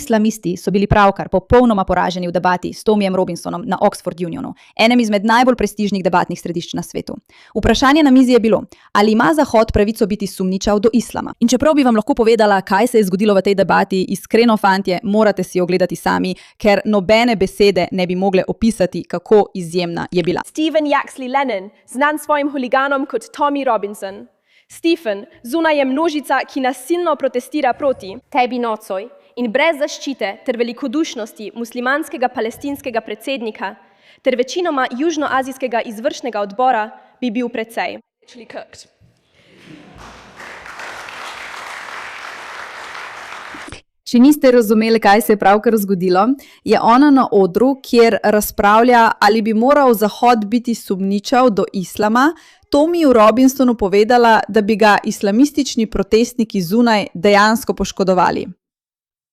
islamisti so bili pravkar popolnoma poraženi v debati s Tommyjem Robinsonom na Oxford Unionu, enem izmed najbolj prestižnih debatnih središč na svetu. Vprašanje na mizi je bilo, ali ima Zahod pravico biti sumničav do islama. In čeprav bi vam lahko povedala, kaj se je zgodilo v tej debati, iskreno fantje, morate si ogledati sami, ker nobene besede ne bi mogle opisati, kako izjemna je bila. Stephen Yaxley Lennon, znan svojim huliganom kot Tommy Robinson. Stephen, zunaj je množica, ki nasilno protestira proti tebi nocoj in brez zaščite ter velikodušnosti muslimanskega palestinskega predsednika ter večinoma južnoazijskega izvršnega odbora bi bil precej. Če niste razumeli, kaj se je pravkar zgodilo, je ona na odru, kjer razpravlja, ali bi moral Zahod biti sumničav do islama, Tommyju Robinsonu povedala, da bi ga islamistični protestniki zunaj dejansko poškodovali.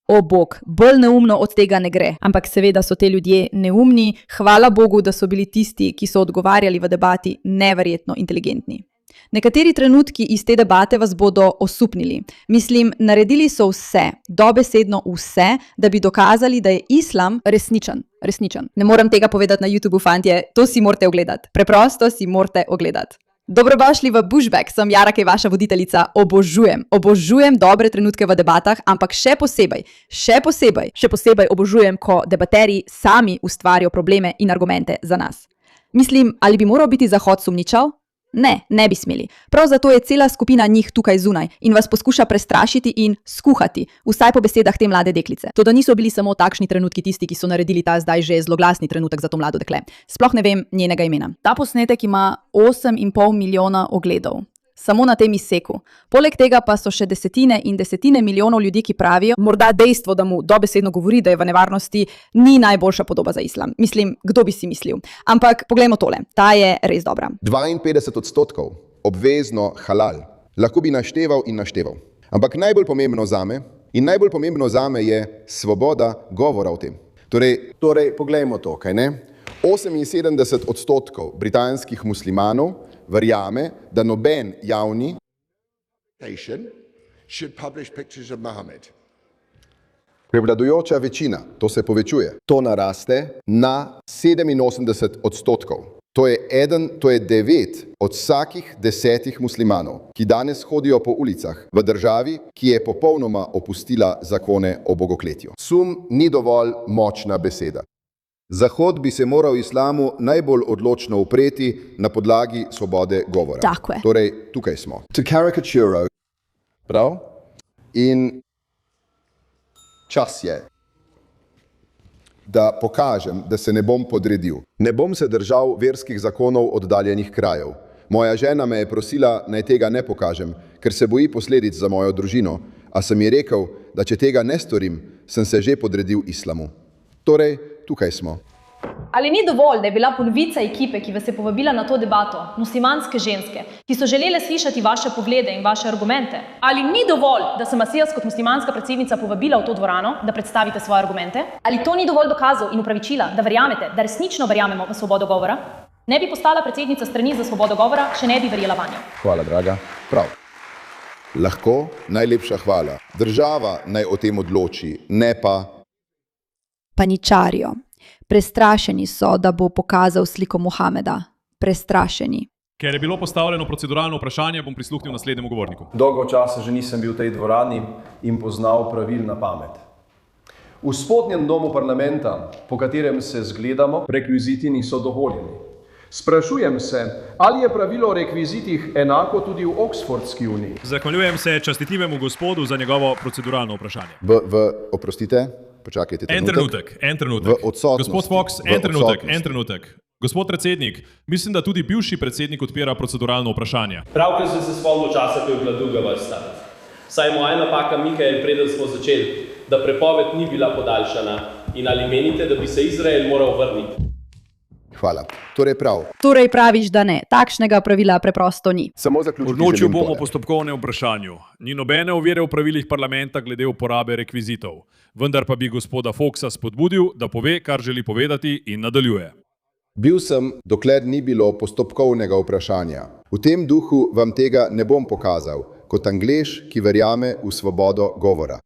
O bog, bolj neumno od tega ne gre. Ampak seveda so te ljudje neumni, hvala Bogu, da so bili tisti, ki so odgovarjali v debati, neverjetno inteligentni. Nekateri trenutki iz te debate vas bodo osupnili. Mislim, naredili so vse, dobesedno vse, da bi dokazali, da je islam resničen. Ne morem tega povedati na YouTubeu, fantje, to si morate ogledati. Preprosto si morate ogledati. Dobrodošli v Bushback, sem Jara, ki je vaša voditeljica. Obožujem dobre trenutke v debatah, ampak še posebej obožujem, ko debaterji sami ustvarijo probleme in argumente za nas. Mislim, ali bi moral biti Zahod sumničav? Ne bi smeli. Prav zato je cela skupina njih tukaj zunaj in vas poskuša prestrašiti in skuhati, vsaj po besedah te mlade deklice. Toda niso bili samo takšni trenutki tisti, ki so naredili ta zdaj že zloglasni trenutek za to mlado dekle. Sploh ne vem njenega imena. Ta posnetek ima 8,5 milijona ogledov. Samo na tem izseku. Poleg tega pa so še desetine in desetine milijonov ljudi, ki pravijo, morda dejstvo, da mu dobesedno govori, da je v nevarnosti, ni najboljša podoba za islam. Mislim, kdo bi si mislil. Ampak poglejmo tole, ta je res dobra. 52% obvezno halal. Lahko bi našteval in našteval. Ampak najbolj pomembno zame je svoboda govora o tem. Torej, poglejmo to, kaj ne? 78% britanskih muslimanov verjame, da noben javni prevladujoča večina, to se povečuje, to naraste na 87%. To je 9 od vsakih 10 muslimanov, ki danes hodijo po ulicah v državi, ki je popolnoma opustila zakone o bogokletju. Sum ni dovolj močna beseda. Zahod bi se moral islamu najbolj odločno upreti na podlagi svobode govora. Tako je. Torej, tukaj smo. To caricature. Prav? In čas je, da pokažem, da se ne bom podredil. Ne bom se držal verskih zakonov oddaljenih krajev. Moja žena me je prosila, naj tega ne pokažem, ker se boji posledic za mojo družino, a sem ji rekel, da če tega ne storim, sem se že podredil islamu. Torej, tukaj smo. Ali ni dovolj, da je bila polovica ekipe, ki vas je povabila na to debato, muslimanske ženske, ki so želele slišati vaše poglede in vaše argumente? Ali ni dovolj, da sem vas jaz kot muslimanska predsednica povabila v to dvorano, da predstavite svoje argumente? Ali to ni dovolj dokazov in upravičila, da verjamete, da resnično verjamemo v svobodo govora? Ne bi postala predsednica strani za svobodo govora, če ne bi verjela vanjo. Hvala, draga. Prav. Lahko, najlepša hvala. Država naj o tem odloči, ne pa paničarijo. Prestrašeni so, da bo pokazal sliko Mohameda. Prestrašeni. Ker je bilo postavljeno proceduralno vprašanje, bom prisluhnil naslednjemu govorniku. Dolgo časa že nisem bil v tej dvorani in poznal pravil na pamet. V spodnjem domu parlamenta, po katerem se zgledamo, rekviziti niso dovoljeni. Sprašujem se, ali je pravilo o rekvizitih enako tudi v Oxfordski uniji? Zahvaljujem se častitljivemu gospodu za njegovo proceduralno vprašanje. Oprostite, počakajte trenutek. En trenutek. V odsotnosti. Gospod Fox, en trenutek. Gospod predsednik, mislim, da tudi bivši predsednik odpira proceduralno vprašanje. Pravkar sem se spomnil časa, ko je bila druga vrsta. Saj moja napaka, Mikael, preden smo začeli, da prepoved ni bila podaljšana. In ali menite, da bi se Izrael moral vrniti? Hvala. Torej prav. Torej praviš, da ne. Takšnega pravila preprosto ni. Samo zaključiti Odločil želim bomo tole. postopkovne vprašanju. Ni nobene ovire v pravilih parlamenta glede uporabe rekvizitov. Vendar pa bi gospoda Foxa spodbudil, da pove, kar želi povedati in nadaljuje. Bil sem, dokler ni bilo postopkovnega vprašanja. V tem duhu vam tega ne bom pokazal, kot Anglež, ki verjame v svobodo govora.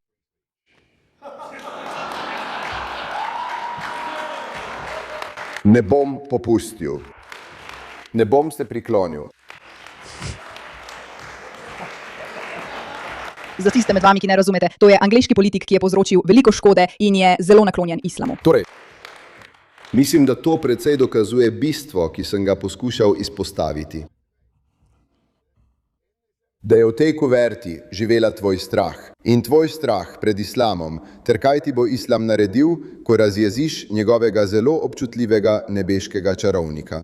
Ne bom popustil. Ne bom se priklonil. Za tiste med vami, ki ne razumete, to je angleški politik, ki je povzročil veliko škode in je zelo naklonjen islamu. Torej, mislim, da to precej dokazuje bistvo, ki sem ga poskušal izpostaviti. Da je v tej kuverti živela tvoj strah in tvoj strah pred islamom, ter kaj ti bo islam naredil, ko razjeziš njegovega zelo občutljivega nebeškega čarovnika.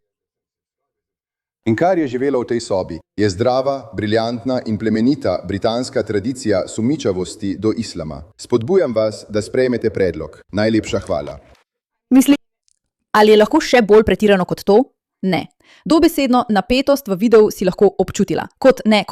In kar je živelo v tej sobi, je zdrava, briljantna in plemenita britanska tradicija sumničavosti do islama. Spodbujam vas, da sprejmete predlog. Najlepša hvala. Ali je lahko še bolj pretirano kot to? Ne. Dobesedno napetost v videu si lahko občutila. Kot ne,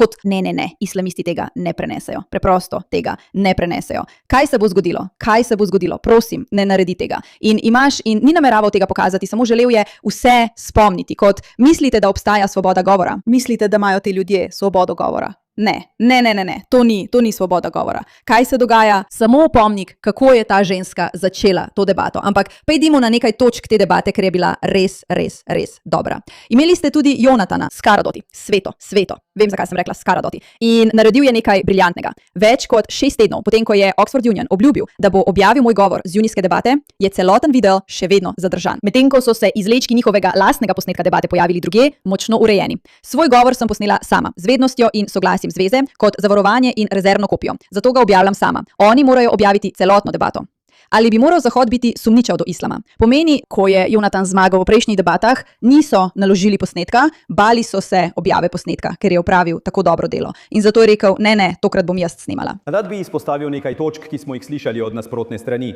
islamisti tega ne prenesejo. Preprosto tega ne prenesejo. Kaj se bo zgodilo? Kaj se bo zgodilo? Prosim, ne naredi tega. In ni nameraval tega pokazati, samo želel je vse spomniti, kot mislite, da obstaja svoboda govora? Mislite, da imajo ti ljudje svobodo govora? Ne, to ni svoboda govora. Kaj se dogaja? Samo opomnik, kako je ta ženska začela to debato. Ampak pojdimo na nekaj točk te debate, ker je bila res dobra. Imeli ste tudi Jonatana Scaradoti, sveto. Vem, zakaj sem rekla Scaradoti. In naredil je nekaj briljantnega. Več kot 6 tednov, potem ko je Oxford Union obljubil, da bo objavil moj govor z junijske debate, je celoten video še vedno zadržan. Medtem ko so se izvlečki njihovega lastnega posnetka debate pojavili drugje, močno urejeni. Svoj govor sem posnela sama, z vednostjo in soglasjem zveze, kot zavarovanje in rezervno kopijo. Zato ga objavljam sama. Oni morajo objaviti celotno debato. Ali bi moral Zahod biti sumničav do islama? Pomeni, ko je Jonatan zmagal v prejšnjih debatah, niso naložili posnetka, bali so se objave posnetka, ker je opravil tako dobro delo. In zato je rekel, ne, tokrat bom jaz snemala. Rad bi izpostavil nekaj točk, ki smo jih slišali od nasprotne strani.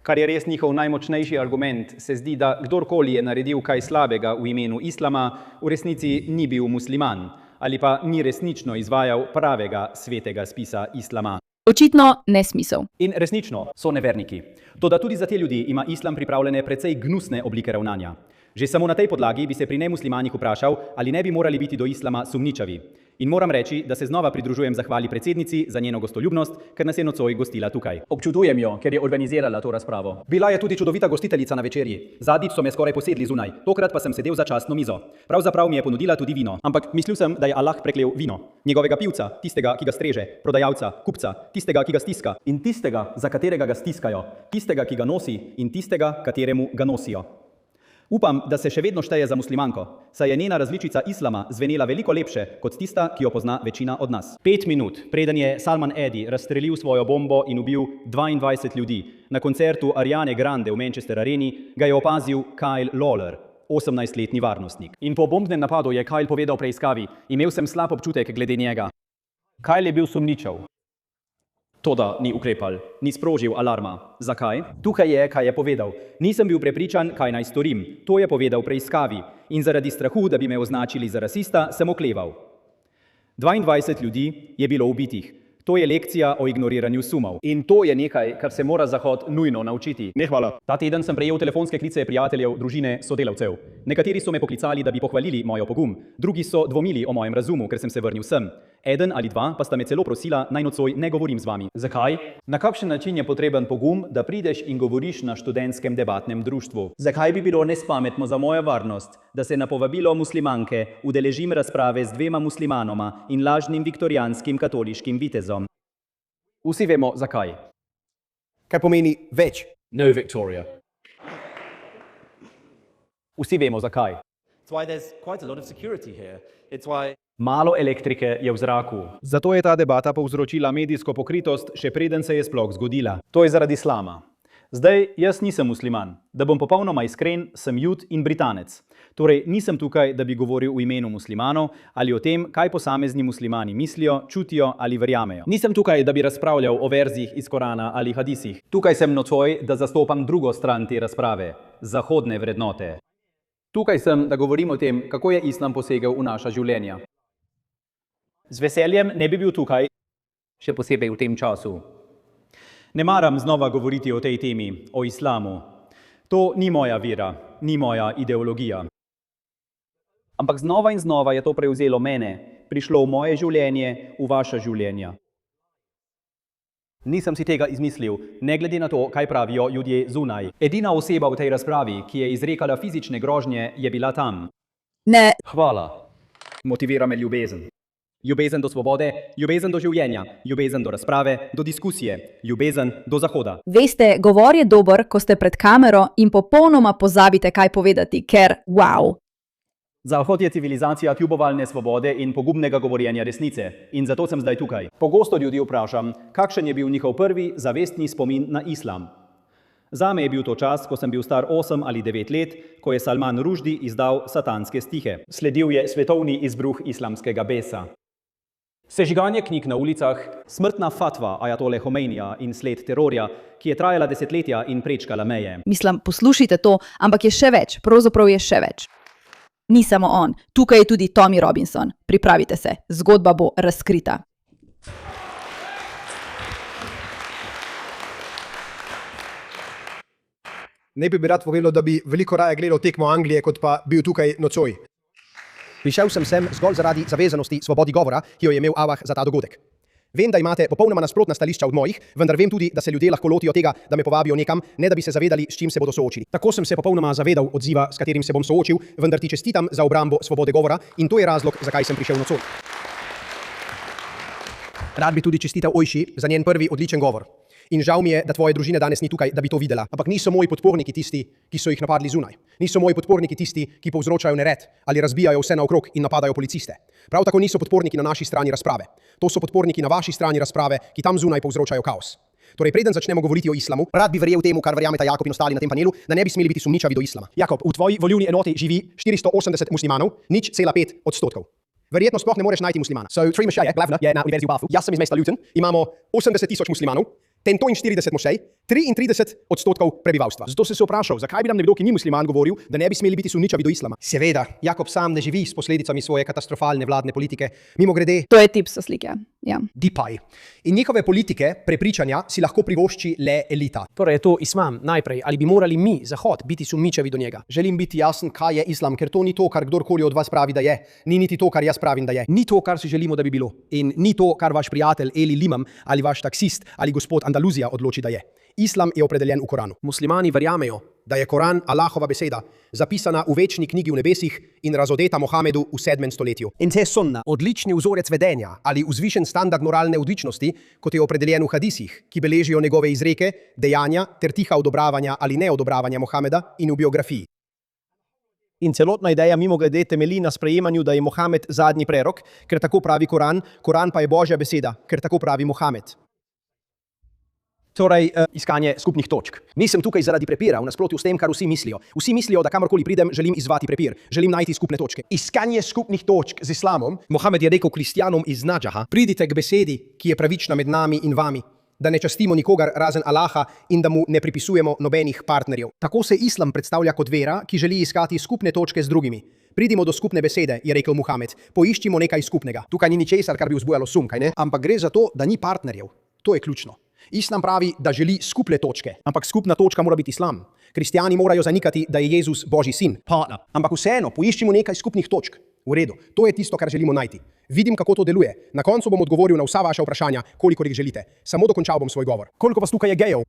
Kar je res njihov najmočnejši argument, se zdi, da kdorkoli je naredil kaj slabega v imenu islama, v resnici ni bil musliman ali pa ni resnično izvajal pravega svetega spisa islama. Očitno nesmisel. In resnično so neverniki. Toda tudi za te ljudi ima islam pripravljene precej gnusne oblike ravnanja. Že samo na tej podlagi bi se pri nemuslimanih vprašal, ali ne bi morali biti do islama sumničavi. In moram reči, da se znova pridružujem zahvali predsednici za njeno gostoljubnost, ker nas je nocoj gostila tukaj. Občudujem jo, ker je organizirala to razpravo. Bila je tudi čudovita gostiteljica na večerji. Zadnjič so me skoraj posedli zunaj, tokrat pa sem sedel za častno mizo. Pravzaprav mi je ponudila tudi vino, ampak mislil sem, da je Allah preklel vino. Njegovega pivca, tistega, ki ga streže, prodajalca, kupca, tistega, ki ga stiska in tistega, za katerega ga stiskajo, tistega, ki ga nosi in tistega, kateremu ga nosijo. Upam, da se še vedno šteje za muslimanko, saj je njena različica islama zvenela veliko lepše kot tista, ki jo pozna večina od nas. 5 minut, preden je Salman Edi razstrelil svojo bombo in ubil 22 ljudi, na koncertu Ariane Grande v Manchester Areni ga je opazil Kyle Lawler, 18-letni varnostnik. In po bombnem napadu je Kyle povedal preiskavi, imel sem slab občutek glede njega. Kyle je bil sumničav. Toda ni ukrepal, ni sprožil alarma. Zakaj? Tukaj je, kaj je povedal. Nisem bil prepričan, kaj naj storim. To je povedal preiskavi. In zaradi strahu, da bi me označili za rasista, sem okleval. 22 ljudi je bilo ubitih. To je lekcija o ignoriranju sumov. In to je nekaj, kar se mora Zahod nujno naučiti. Ne hvala. Ta teden sem prejel telefonske klice prijateljev, družine, sodelavcev. Nekateri so me poklicali, da bi pohvalili mojo pogum. Drugi so dvomili o mojem razumu, ker sem se vrnil sem. Eden ali dva pa sta me celo prosila, naj nocoj ne govorim z vami. Zakaj? Na kakšen način je potreben pogum, da prideš in govoriš na študentskem debatnem društvu? Zakaj bi bilo nespametno za mojo varnost, da se na povabilo muslimanke udeležim razprave z 2 muslimanoma in lažnim viktorijanskim katoliškim vitezom? Vsi vemo, zakaj. Kaj pomeni več? No, Victoria. Vsi vemo, zakaj. Malo elektrike je v zraku. Zato je ta debata povzročila medijsko pokritost, še preden se je sploh zgodila. To je zaradi islama. Zdaj, jaz nisem musliman. Da bom popolnoma iskren, sem Jud in Britanec. Torej, nisem tukaj, da bi govoril v imenu muslimanov ali o tem, kaj posamezni muslimani mislijo, čutijo ali verjamejo. Nisem tukaj, da bi razpravljal o verzih iz Korana ali hadisih. Tukaj sem nocoj, da zastopam drugo stran te razprave, zahodne vrednote. Tukaj sem, da govorim o tem, kako je islam posegel v naša življenja. Z veseljem ne bi bil tukaj, še posebej v tem času. Ne maram znova govoriti o tej temi, o islamu. To ni moja vera, ni moja ideologija. Ampak znova in znova je to prevzelo mene, prišlo v moje življenje, v vaša življenja. Nisem si tega izmislil, ne glede na to, kaj pravijo ljudje zunaj. Edina oseba v tej razpravi, ki je izrekala fizične grožnje, je bila tam. Ne, Hvala. Motivira me ljubezen. Ljubezen do svobode, ljubezen do življenja, ljubezen do razprave, do diskusije, ljubezen do Zahoda. veste, govor je dober, ko ste pred kamero in popolnoma pozabite, kaj povedati, ker wow. Zahod je civilizacija kljubovalne svobode in pogubnega govorjenja resnice. In zato sem zdaj tukaj. Pogosto ljudi vprašam, kakšen je bil njihov prvi zavestni spomin na islam. Zame je bil to čas, ko sem bil star 8 ali 9 let, ko je Salman Rushdie izdal satanske stihe. Sledil je svetovni izbruh islamskega besa. Sežiganje knjig na ulicah, smrtna fatva ajatole Homeinija in sled terorja, ki je trajala desetletja in prečkala meje. Mislim, poslušajte to, ampak je še več, pravzaprav je še več. Ni samo on, tukaj je tudi Tommy Robinson. Pripravite se, zgodba bo razkrita. Najprej bi rad povedal, da bi veliko raje gledal tekmo Anglije, kot pa bil tukaj nocoj. Prišel sem sem zgolj zaradi zavezanosti svobodi govora, ki jo je imel Allah za ta dogodek. Vem, da imate popolnoma nasprotna stališča od mojih, vendar vem tudi, da se ljudje lahko lotijo tega, da me povabijo nekam, ne da bi se zavedali, s čim se bodo soočili. Tako sem se popolnoma zavedal odziva, s katerim se bom soočil, vendar ti čestitam za obrambo svobode govora in to je razlog, zakaj sem prišel nocoj. Rad bi tudi čestital Ojši za njen prvi odličen govor. In žal mi je, da tvoje družine danes ni tukaj, da bi to videla. Ampak niso moji podporniki tisti, ki so jih napadli zunaj. Niso moji podporniki tisti, ki povzročajo nered ali razbijajo vse naokrog in napadajo policiste. Prav tako niso podporniki na naši strani razprave. To so podporniki na vaši strani razprave, ki tam zunaj povzročajo kaos. Torej, preden začnemo govoriti o islamu, rad bi verjel temu, kar verjameta Jakob in ostali na tem panelu, da ne bi smeli biti sumničavi do islama. Jakob, v tvoji volilni enoti živi 480 muslimanov, 0,5%. Verjetno sploh ne moreš najti muslimana. So, Tri Mosheje, glavna, je na univerzi v Bafu. Jaz sem iz mesta Luton, imamo 80,000 muslimanov, 140 mošej, 33% prebivalstva. Zato sem se vprašal, zakaj bi nam nekdo, ki ni musliman, govoril, da ne bi smeli biti sumničavi do islama. Seveda, Jakob sam ne živi s posledicami svoje katastrofalne vladne politike. Mimogrede, To je tip so slike. Ja. Dipaj. In njihove politike, prepričanja si lahko privošči le elita. Torej je to islam najprej, ali bi morali mi, Zahod, biti sumničavi do njega. Želim biti jasen, kaj je islam, ker to ni to, kar kdorkoli od vas pravi, da je. Ni niti to, kar jaz pravim, da je. Ni to, kar si želimo, da bi bilo. In ni to, kar vaš prijatelj Eli Limam ali vaš taksist ali gospod Andaluzija odloči, da je. Islam je opredeljen v Koranu. Muslimani verjamejo, da je Koran Allahova beseda, zapisana v večni knjigi v nebesih in razodeta Mohamedu v 7. stoletju. In te sunna, odlični vzorec vedenja ali vzvišen standard moralne odličnosti, kot je opredeljen v hadisih, ki beležijo njegove izreke, dejanja ter tiha odobravanja ali neodobravanja Mohameda in v biografiji. In celotna ideja mimogrede temelji na sprejemanju, da je Mohamed zadnji prerok, ker tako pravi Koran, Koran pa je Božja beseda, ker tako pravi Mohamed. Torej, iskanje skupnih točk. Nisem tukaj zaradi prepira, v nasprotju s tem, kar vsi mislijo. Vsi mislijo, da kamorkoli pridem, želim izzvati prepir, želim najti skupne točke. Iskanje skupnih točk z islamom. Mohamed je rekel kristjanom iz Nadžaha, pridite k besedi, ki je pravična med nami in vami, da ne častimo nikogar razen Allaha in da mu ne pripisujemo nobenih partnerjev. Tako se islam predstavlja kot vera, ki želi iskati skupne točke z drugimi. Pridimo do skupne besede, je rekel Mohamed, poiščimo nekaj skupnega. Tukaj ni ničesar, kar bi vzbujalo sum, kaj ne? Ampak gre za to, da ni partnerjev. To je ključno. Islam pravi, da želi skupne točke, ampak skupna točka mora biti islam. Kristjani morajo zanikati, da je Jezus Božji sin. Partner. Ampak vseeno, poiščimo nekaj skupnih točk. V redu, to je tisto, kar želimo najti. Vidim, kako to deluje. Na koncu bom odgovoril na vsa vaša vprašanja, kolikor jih želite. Samo dokončal bom svoj govor. Koliko vas tukaj je gejev?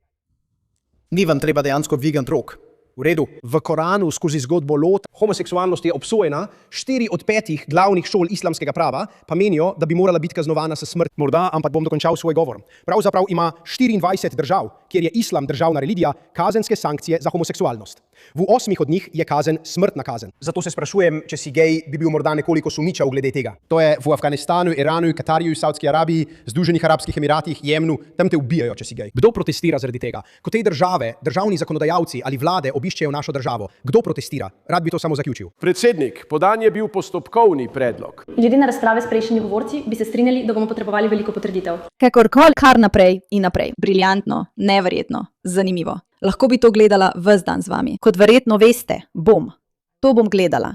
Ni vam treba dejansko dvigant rok. V redu, v Koranu skozi zgodbo Lot, homoseksualnost je obsojena, 4 od 5 glavnih šol islamskega prava pa menijo, da bi morala biti kaznovana s smrt. Morda, ampak bom dokončal svoj govor. Pravzaprav ima 24 držav, kjer je islam državna religija, kazenske sankcije za homoseksualnost. V 8 od njih je kazen smrtna kazen. Zato se sprašujem, če si gej, bi bil morda nekoliko sumničav glede tega. To je v Afganistanu, Iranu, Katarju, Saudski Arabiji, Združenih arabskih emiratih, Jemnu, tam te ubijajo, če si gej. Kdo protestira zaradi tega? Ko te države, državni zakonodajalci ali vlade obiščejo našo državo, kdo protestira? Rad bi to samo zaključil. Predsednik, podan je bil postopkovni predlog. Glede na razprave s prejšnjimi govorci, bi se strinjali, da bomo potrebovali veliko potrditev. Kakorkoli, kar naprej in naprej. Briljantno, neverjetno, zanimivo. Lahko bi to gledala ves dan z vami. Kot verjetno veste, bom. To bom gledala.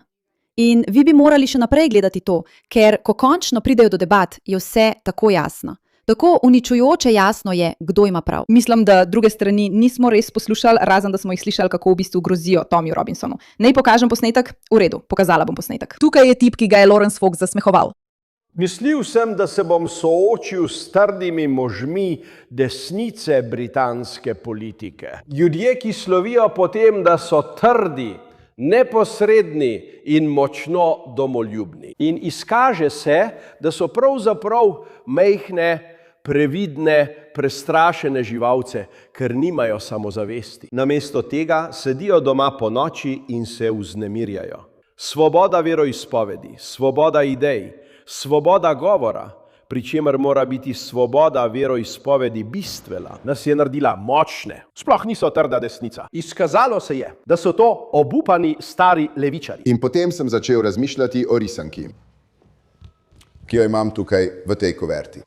In vi bi morali še naprej gledati to, ker ko končno pridejo do debat, je vse tako jasno. Tako uničujoče jasno je, kdo ima prav. Mislim, da druge strani nismo res poslušali, razen da smo jih slišali, kako v bistvu grozijo Tommyu Robinsonu. Naj pokažem posnetek? V redu, pokazala bom posnetek. Tukaj je tip, ki ga je Lawrence Fox zasmehoval. Mislil sem, da se bom soočil s trdimi možmi desnice britanske politike. Ljudje, ki slovijo po tem, da so trdi, neposredni in močno domoljubni. In izkaže se, da so pravzaprav majhne, previdne, prestrašene živalce, ker nimajo samozavesti. Namesto tega sedijo doma po noči in se vznemirjajo. Svoboda veroizpovedi, svoboda idej, svoboda govora, pri čemer mora biti svoboda veroizpovedi bistvena, nas je naredila močne. Sploh niso trda desnica. Izkazalo se je, da so to obupani stari levičarji. In potem sem začel razmišljati o risanki, ki jo imam tukaj v tej kuverti.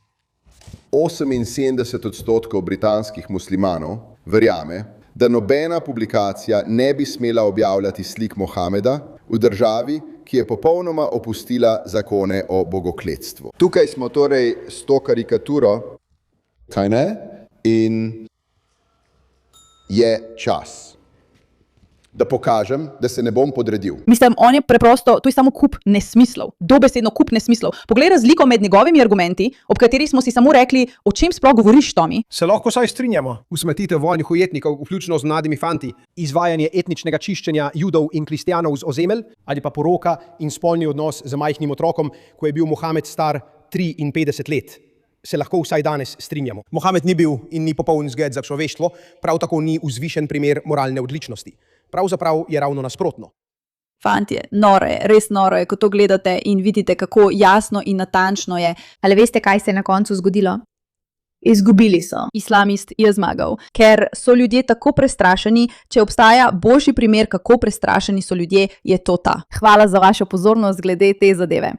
78% britanskih muslimanov verjame, da nobena publikacija ne bi smela objavljati slik Mohameda v državi, ki je popolnoma opustila zakone o bogokletstvu. Tukaj smo torej s to karikaturo, kaj ne? In je čas, da pokažem, da se ne bom podredil. Mislim, on je preprosto, to je samo kup nesmislov, dobesedno kup nesmislov. Poglej razliko med njegovimi argumenti, ob katerih smo si samo rekli, o čem sploh govoriš, Tomi? Se lahko saj strinjamo. Usmrtitev vojnih ujetnikov, vključno z mladimi fanti, izvajanje etničnega čiščenja judov in kristjanov z ozemelj, ali pa poroka in spolni odnos z majhnim otrokom, ko je bil Mohamed star 53 let. Se lahko vsaj danes strinjamo. Mohamed ni bil in ni popoln zgled za človeštvo, prav tako ni vzvišen primer moralne odličnosti. Pravzaprav je ravno nasprotno. Fantje, noro je, res noro je, ko to gledate in vidite, kako jasno in natančno je. Ali veste, kaj se je na koncu zgodilo? Izgubili so. Islamist je zmagal, ker so ljudje tako prestrašeni. Če obstaja boljši primer, kako prestrašeni so ljudje, je to ta. Hvala za vašo pozornost glede te zadeve.